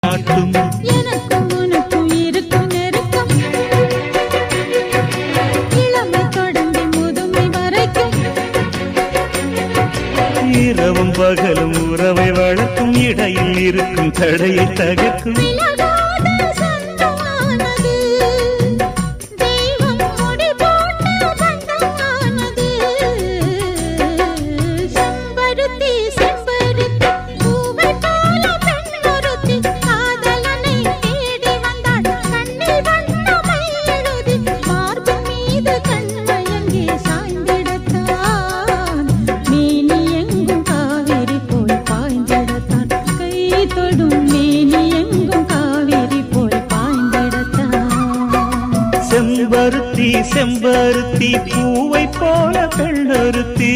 காட்டும். எனக்கும் உனக்கும் இருக்கும் நெருக்கம் இளமை தொடங்கி முதுமை வரைக்கும். இரவும் பகலும் உறவை வளர்க்கும் இடையில் இருக்கும் தடையை தகர்க்கும். செம்பருத்தி செம்பருத்தி பூவை போல பெண்ணொருத்தி